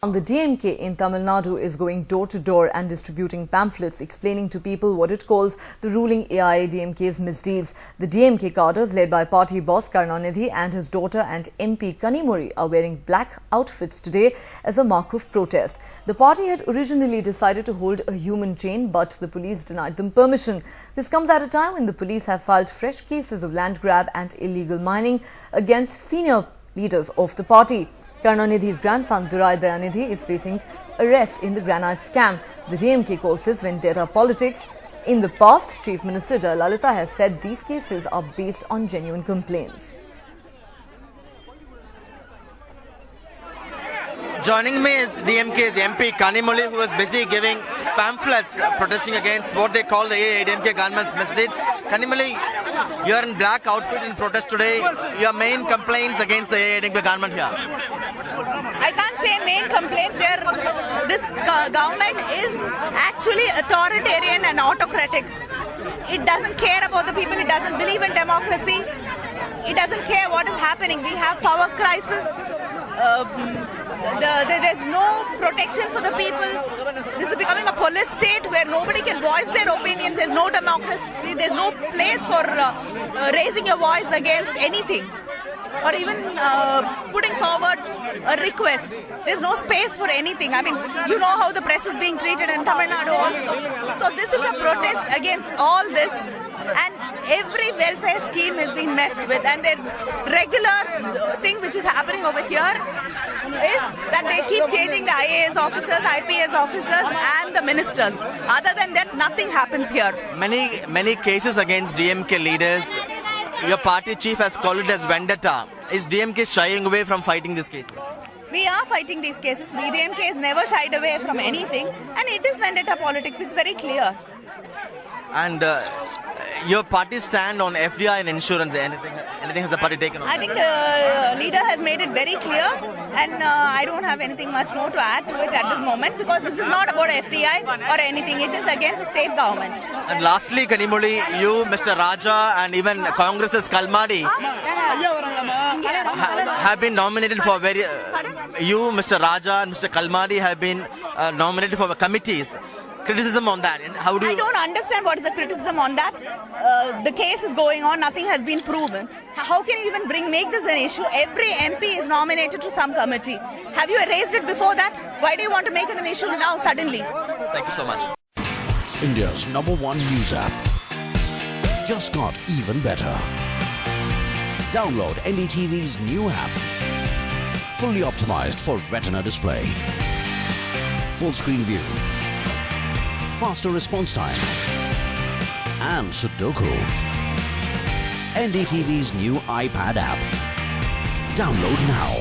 The DMK in Tamil Nadu is going door to door and distributing pamphlets explaining to people what it calls the ruling AIADMK's misdeeds. The DMK cadres led by party boss Karunanidhi and his daughter and MP Kanimozhi are wearing black outfits today as a mark of protest. The party had originally decided to hold a human chain, but the police denied them permission. This comes at a time when the police have filed fresh cases of land grab and illegal mining against senior leaders of the party. Karunanidhi's grandson Durai Dayanidhi is facing arrest in the granite scam. The DMK calls this vendetta politics. In the past, Chief Minister Jayalalitha has said these cases are based on genuine complaints. Joining me is DMK's MP Kanimozhi, who is busy giving pamphlets protesting against what they call the AIADMK government's misdeeds. Kanimozhi, you are in black outfit in protest today. Your main complaints against the AIADMK government here? I can't say main complaints there. This government is actually authoritarian and autocratic. It doesn't care about the people. It doesn't believe in democracy. It doesn't care what is happening. We have power crisis. There's no protection for the people. This is becoming a police state where nobody can voice their opinions. There's no democracy. There's no place for raising your voice against anything, or even putting forward a request. There's no space for anything. I mean, you know how the press is being treated in Tamil Nadu also. So this is a protest against all this, and every welfare scheme is being messed with, and the regular thing which is happening over here is that they keep changing the IAS officers, IPS officers and the ministers. Other than that, nothing happens here. Many cases against DMK leaders. Your party chief has called it as vendetta. Is DMK shying away from fighting these cases? We are fighting these cases. DMK has never shied away from anything, and it is vendetta politics. It's very clear. And your party stand on FDI and insurance. Anything has the party taken on? I think the leader has made it very clear, and I don't have anything much more to add to it at this moment, because this is not about FDI or anything. It is against the state government. And lastly, Kanimozhi, you, Mr. Raja, and even Congress's Kalmadi have been nominated for you, Mr. Raja, and Mr. Kalmadi have been nominated for committees. Criticism on that? And how do you... I don't understand what is the criticism on that. The case is going on, nothing has been proven. How can you even make this an issue? Every MP is nominated to some committee. Have you raised it before that? Why do you want to make it an issue now suddenly? Thank you so much. India's #1 news app just got even better. Download NDTV's new app. Fully optimized for retina display. Full screen view. Faster response time, and Sudoku. NDTV's new iPad app. Download now.